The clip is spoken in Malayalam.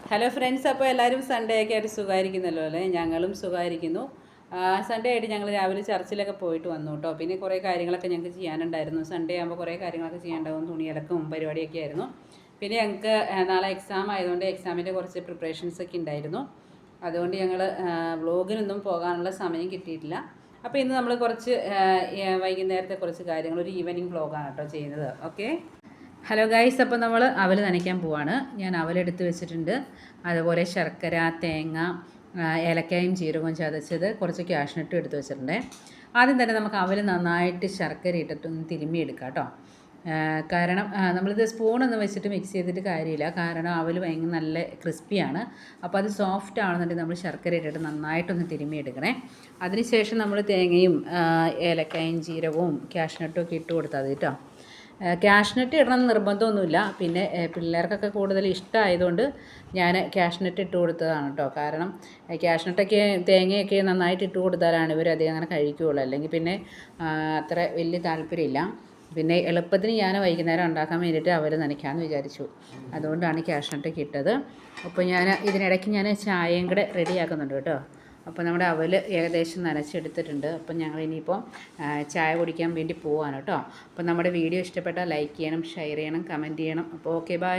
ഹലോ ഫ്രണ്ട്സ്, അപ്പോൾ എല്ലാവരും സൺഡേ ഒക്കെ ആയിട്ട് സുഖമായിരിക്കുന്നല്ലോ അല്ലേ? ഞങ്ങളും സുഖമായിരിക്കുന്നു. സൺഡേ ആയിട്ട് ഞങ്ങൾ രാവിലെ ചർച്ചിലൊക്കെ പോയിട്ട് വന്നു കേട്ടോ. പിന്നെ കുറേ കാര്യങ്ങളൊക്കെ ഞങ്ങൾക്ക് ചെയ്യാനുണ്ടായിരുന്നു. സൺഡേ ആകുമ്പോൾ കുറേ കാര്യങ്ങളൊക്കെ ചെയ്യാനുണ്ടാവും. തുണിയലക്കും പരിപാടിയൊക്കെ ആയിരുന്നു. പിന്നെ ഞങ്ങൾക്ക് നാളെ എക്സാം ആയതുകൊണ്ട് എക്സാമിൻ്റെ കുറച്ച് പ്രിപ്പറേഷൻസ് ഒക്കെ ഉണ്ടായിരുന്നു. അതുകൊണ്ട് ഞങ്ങൾ വ്ളോഗിനൊന്നും പോകാനുള്ള സമയം കിട്ടിയിട്ടില്ല. അപ്പോൾ ഇന്ന് നമ്മൾ കുറച്ച് വൈകുന്നേരത്തെ കുറച്ച് കാര്യങ്ങൾ, ഒരു ഈവനിങ് വ്ളോഗാണ് കേട്ടോ ചെയ്യുന്നത്. ഓക്കെ. ഹലോ ഗൈസ്, അപ്പോൾ നമ്മൾ അവൽ നനയ്ക്കാൻ പോവാണ്. ഞാൻ അവലെടുത്ത് വെച്ചിട്ടുണ്ട്. അതുപോലെ ശർക്കര, തേങ്ങ, ഏലക്കായും ജീരകവും ചതച്ചത്, കുറച്ച് കാഷ്നട്ടും എടുത്ത് വെച്ചിട്ടുണ്ട്. ആദ്യം തന്നെ നമുക്ക് അവൽ നന്നായിട്ട് ശർക്കര ഇട്ടിട്ടൊന്ന് തിരുമ്മിയെടുക്കാം കേട്ടോ. കാരണം നമ്മളിത് സ്പൂണൊന്നും വെച്ചിട്ട് മിക്സ് ചെയ്തിട്ട് കാര്യമില്ല. കാരണം അവൽ ഭയങ്കര നല്ല ക്രിസ്പിയാണ്. അപ്പോൾ അത് സോഫ്റ്റ് ആണെന്നുണ്ടെങ്കിൽ നമ്മൾ ശർക്കര ഇട്ടിട്ട് നന്നായിട്ടൊന്ന് തിരുമ്മിയെടുക്കണേ. അതിനുശേഷം നമ്മൾ തേങ്ങയും ഏലക്കായും ജീരകവും കാഷ്നട്ടും ഒക്കെ ഇട്ട് കൊടുത്താൽ മതി കേട്ടോ. കാഷ്നട്ട് ഇടണം നിർബന്ധമൊന്നുമില്ല. പിന്നെ പിള്ളേർക്കൊക്കെ കൂടുതൽ ഇഷ്ടമായതുകൊണ്ട് ഞാൻ കാഷ്നട്ട് ഇട്ട് കൊടുത്തതാണ് കേട്ടോ. കാരണം കാഷ്നട്ടൊക്കെ തേങ്ങയൊക്കെ നന്നായിട്ട് ഇട്ട് കൊടുത്താലാണ് ഇവർ അധികം അങ്ങനെ കഴിക്കുകയുള്ളൂ. അല്ലെങ്കിൽ പിന്നെ അത്ര വലിയ താല്പര്യമില്ല. പിന്നെ എളുപ്പത്തിന് ഞാൻ വൈകുന്നേരം ഉണ്ടാക്കാൻ വേണ്ടിയിട്ട് അവർ നനയ്ക്കാമെന്ന് വിചാരിച്ചു. അതുകൊണ്ടാണ് കാഷ്നട്ടൊക്കെ ഇട്ടത്. അപ്പോൾ ഇതിനിടയ്ക്ക് ഞാൻ ചായയും കൂടെ റെഡിയാക്കുന്നുണ്ട് കേട്ടോ. അപ്പോൾ നമ്മുടെ അവൽ ഏകദേശം നനച്ചെടുത്തിട്ടുണ്ട്. അപ്പം ഞങ്ങൾ ഇനിയിപ്പോൾ ചായ കുടിക്കാൻ വേണ്ടി പോവാണ് കേട്ടോ. അപ്പോൾ നമ്മുടെ വീഡിയോ ഇഷ്ടപ്പെട്ടാൽ ലൈക്ക് ചെയ്യണം, ഷെയർ ചെയ്യണം, കമൻറ്റ് ചെയ്യണം. അപ്പോൾ ഓക്കെ, ബൈ.